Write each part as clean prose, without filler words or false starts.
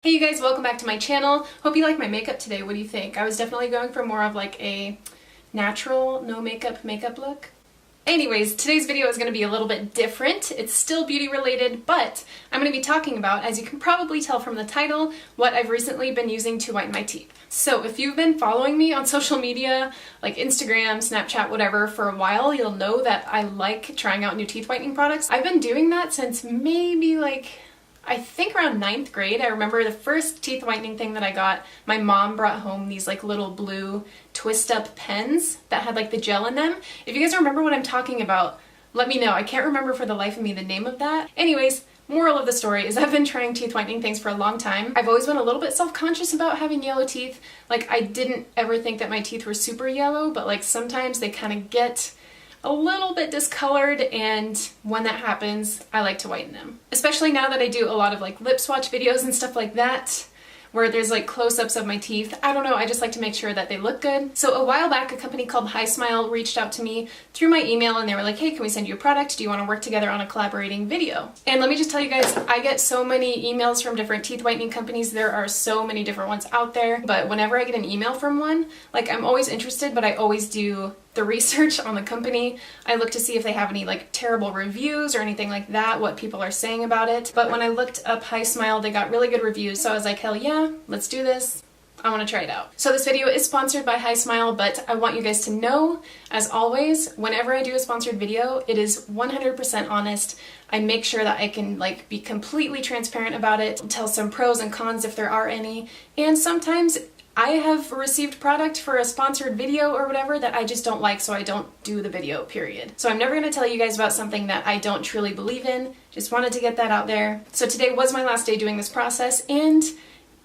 Hey you guys, welcome back to my channel. Hope you like my makeup today. What do you think? I was definitely going for more of like a natural, no makeup look. Anyways, today's video is going to be a little bit different. It's still beauty related, but I'm going to be talking about, as you can probably tell from the title, what I've recently been using to whiten my teeth. So if you've been following me on social media, like Instagram, Snapchat, whatever, for a while, you'll know that I like trying out new teeth whitening products. I've been doing that since maybe I think around 9th grade. I remember the first teeth whitening thing that I got, my mom brought home these like little blue twist up pens that had like the gel in them. If you guys remember what I'm talking about, let me know. I can't remember for the life of me the name of that. Anyways, moral of the story is I've been trying teeth whitening things for a long time. I've always been a little bit self-conscious about having yellow teeth. Like I didn't ever think that my teeth were super yellow, but like sometimes they kind of get a little bit discolored, and when that happens, I like to whiten them. Especially now that I do a lot of like lip swatch videos and stuff like that, where there's like close-ups of my teeth. I don't know, I just like to make sure that they look good. So a while back, a company called HiSmile reached out to me through my email and they were like, hey, can we send you a product? Do you want to work together on a collaborating video? And let me just tell you guys, I get so many emails from different teeth whitening companies. There are so many different ones out there, but whenever I get an email from one, like I'm always interested, but I always do the research on the company. I look to see if they have any like terrible reviews or anything like that, what people are saying about it. But when I looked up HiSmile, they got really good reviews. So I was like, hell yeah, let's do this. I want to try it out. So this video is sponsored by HiSmile, but I want you guys to know, as always, whenever I do a sponsored video, it is 100% honest. I make sure that I can like be completely transparent about it, tell some pros and cons if there are any, and sometimes I have received product for a sponsored video or whatever that I just don't like, so I don't do the video, period. So I'm never going to tell you guys about something that I don't truly believe in. Just wanted to get that out there. So today was my last day doing this process, and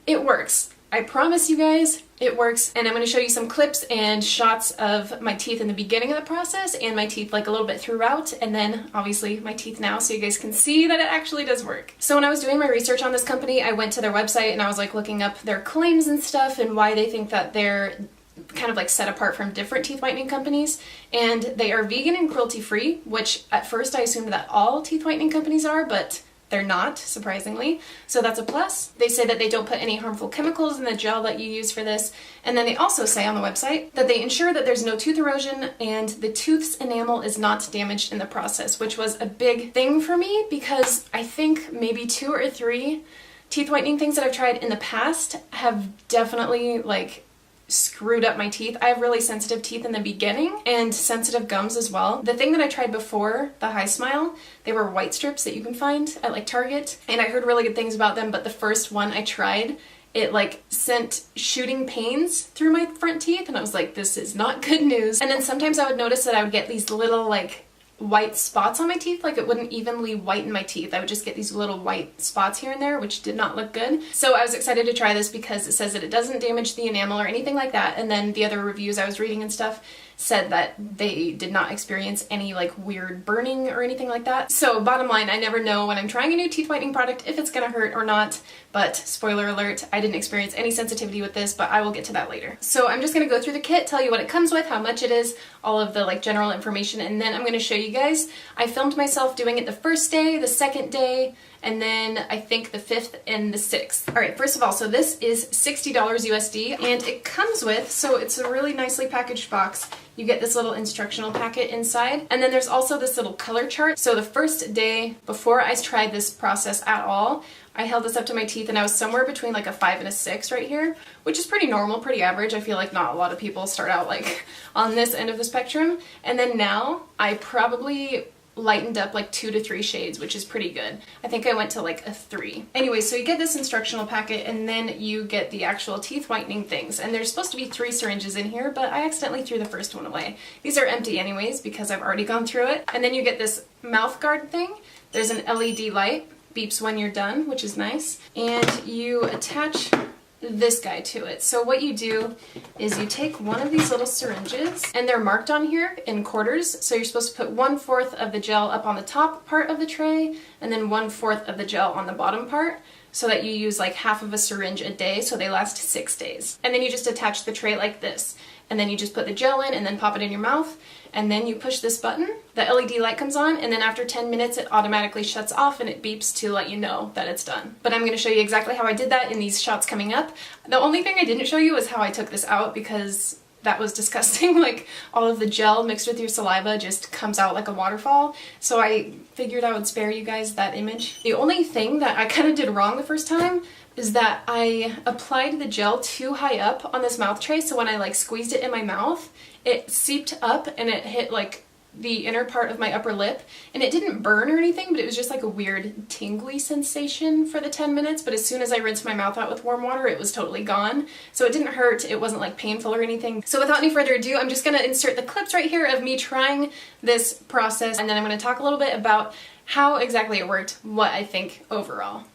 it works. I promise you guys, it works. And I'm going to show you some clips and shots of my teeth in the beginning of the process and my teeth like a little bit throughout, and then obviously my teeth now, so you guys can see that it actually does work. So when I was doing my research on this company, I went to their website and I was like looking up their claims and stuff and why they think that they're kind of like set apart from different teeth whitening companies. And they are vegan and cruelty free, which at first I assumed that all teeth whitening companies are, but they're not, surprisingly, so that's a plus. They say that they don't put any harmful chemicals in the gel that you use for this, and then they also say on the website that they ensure that there's no tooth erosion and the tooth's enamel is not damaged in the process, which was a big thing for me because I think maybe 2 or 3 teeth whitening things that I've tried in the past have definitely like screwed up my teeth. I have really sensitive teeth in the beginning and sensitive gums as well. The thing that I tried before the HiSmile, they were white strips that you can find at like Target, and I heard really good things about them, but the first one I tried, it like sent shooting pains through my front teeth, and I was like, this is not good news. And then sometimes I would notice that I would get these little like white spots on my teeth, like it wouldn't evenly whiten my teeth. I would just get these little white spots here and there, which did not look good. So I was excited to try this because it says that it doesn't damage the enamel or anything like that. And then the other reviews I was reading and stuff said that they did not experience any like weird burning or anything like that. So bottom line, I never know when I'm trying a new teeth whitening product if it's gonna hurt or not, but spoiler alert, I didn't experience any sensitivity with this, but I will get to that later. So I'm just gonna go through the kit, tell you what it comes with, how much it is, all of the like general information, and then I'm gonna show you guys. I filmed myself doing it the first day, the second day, and then I think the 5th and the 6th. All right, first of all, so this is $60 USD, and it comes with, so it's a really nicely packaged box. You get this little instructional packet inside, and then there's also this little color chart. So the first day, before I tried this process at all, I held this up to my teeth and I was somewhere between like a 5 and a 6 right here, which is pretty normal, pretty average. I feel like not a lot of people start out like on this end of the spectrum. And then now I probably lightened up like 2 to 3 shades, which is pretty good. I think I went to like a 3. Anyway, so you get this instructional packet and then you get the actual teeth whitening things. And there's supposed to be 3 syringes in here, but I accidentally threw the first one away. These are empty anyways because I've already gone through it. And then you get this mouth guard thing. There's an LED light, beeps when you're done, which is nice. And you attach this guy to it. So what you do is you take one of these little syringes, and they're marked on here in quarters, so you're supposed to put 1/4 of the gel up on the top part of the tray and then 1/4 of the gel on the bottom part, so that you use like half of a syringe a day, so they last 6 days. And then you just attach the tray like this, and then you just put the gel in and then pop it in your mouth, and then you push this button, the LED light comes on, and then after 10 minutes it automatically shuts off and it beeps to let you know that it's done. But I'm going to show you exactly how I did that in these shots coming up. The only thing I didn't show you is how I took this out, because that was disgusting. Like, all of the gel mixed with your saliva just comes out like a waterfall. So I figured I would spare you guys that image. The only thing that I kind of did wrong the first time is that I applied the gel too high up on this mouth tray, so when I like squeezed it in my mouth, it seeped up and it hit like the inner part of my upper lip, and it didn't burn or anything, but it was just like a weird tingly sensation for the 10 minutes, but as soon as I rinsed my mouth out with warm water, it was totally gone. So it didn't hurt, it wasn't like painful or anything. So without any further ado, I'm just gonna insert the clips right here of me trying this process, and then I'm gonna talk a little bit about how exactly it worked, what I think overall.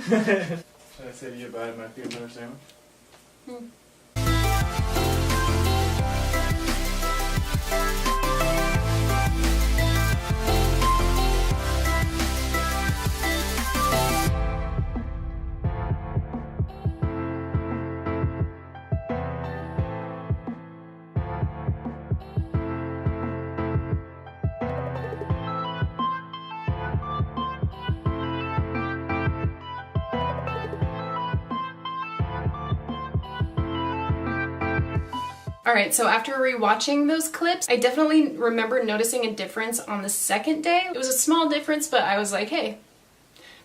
Should I say to you about my peanut butter sandwich? Alright, so after rewatching those clips, I definitely remember noticing a difference on the second day. It was a small difference, but I was like, hey,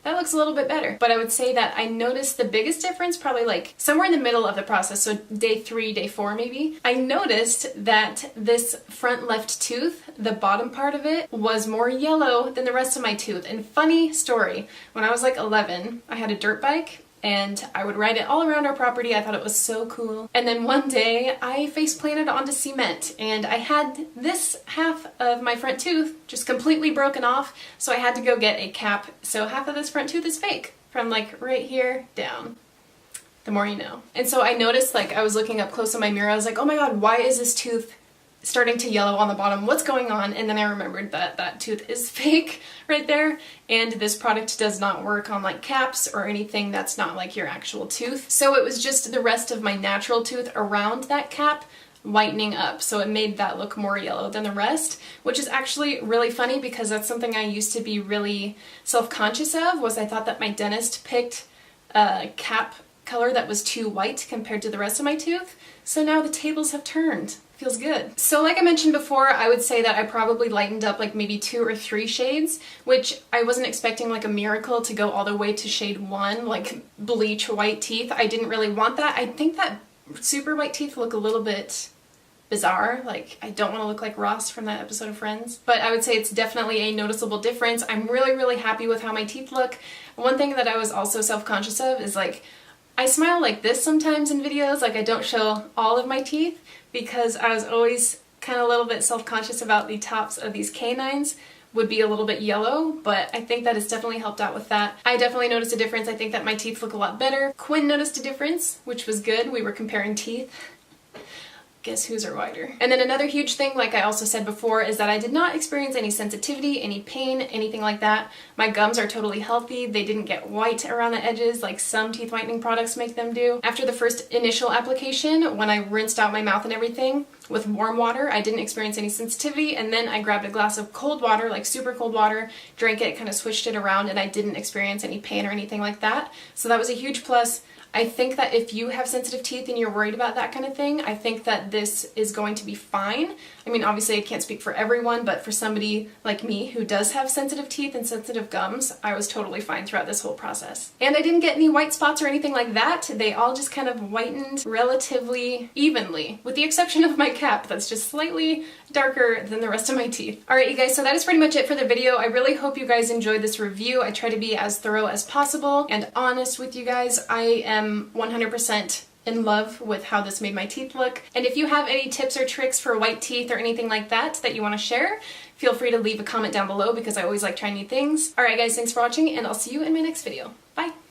that looks a little bit better. But I would say that I noticed the biggest difference probably like somewhere in the middle of the process, so day 3, day 4 maybe. I noticed that this front left tooth, the bottom part of it, was more yellow than the rest of my tooth. And funny story, when I was like 11, I had a dirt bike, and I would ride it all around our property. I thought it was so cool. And then one day I face planted onto cement, and I had this half of my front tooth just completely broken off, so I had to go get a cap. So half of this front tooth is fake, from like right here down. The more you know. And so I noticed, like, I was looking up close on my mirror, I was like, oh my god, why is this tooth starting to yellow on the bottom? What's going on? And then I remembered that that tooth is fake right there, and this product does not work on like caps or anything that's not like your actual tooth. So it was just the rest of my natural tooth around that cap whitening up, so it made that look more yellow than the rest, which is actually really funny because that's something I used to be really self-conscious of, was I thought that my dentist picked a cap color that was too white compared to the rest of my tooth. So now the tables have turned. Feels good. So like I mentioned before, I would say that I probably lightened up like maybe 2 or 3 shades, which I wasn't expecting like a miracle to go all the way to shade 1, like bleach white teeth. I didn't really want that. I think that super white teeth look a little bit bizarre. Like, I don't want to look like Ross from that episode of Friends. But I would say it's definitely a noticeable difference. I'm really, really happy with how my teeth look. One thing that I was also self-conscious of is like, I smile like this sometimes in videos, like I don't show all of my teeth, because I was always kind of a little bit self-conscious about the tops of these canines would be a little bit yellow, but I think that it's definitely helped out with that. I definitely noticed a difference. I think that my teeth look a lot better. Quinn noticed a difference, which was good. We were comparing teeth. guess whose are whiter. And then another huge thing, like I also said before, is that I did not experience any sensitivity, any pain, anything like that. My gums are totally healthy. They didn't get white around the edges like some teeth whitening products make them do. After the first initial application, when I rinsed out my mouth and everything with warm water, I didn't experience any sensitivity, and then I grabbed a glass of cold water, like super cold water, drank it, kind of switched it around, and I didn't experience any pain or anything like that. So that was a huge plus. I think that if you have sensitive teeth and you're worried about that kind of thing, I think that this is going to be fine. I mean, obviously I can't speak for everyone, but for somebody like me who does have sensitive teeth and sensitive gums, I was totally fine throughout this whole process. And I didn't get any white spots or anything like that. They all just kind of whitened relatively evenly, with the exception of my cap that's just slightly darker than the rest of my teeth. Alright you guys, so that is pretty much it for the video. I really hope you guys enjoyed this review. I try to be as thorough as possible and honest with you guys. I am 100% in love with how this made my teeth look. And if you have any tips or tricks for white teeth or anything like that that you want to share, feel free to leave a comment down below because I always like trying new things. Alright guys, thanks for watching and I'll see you in my next video. Bye!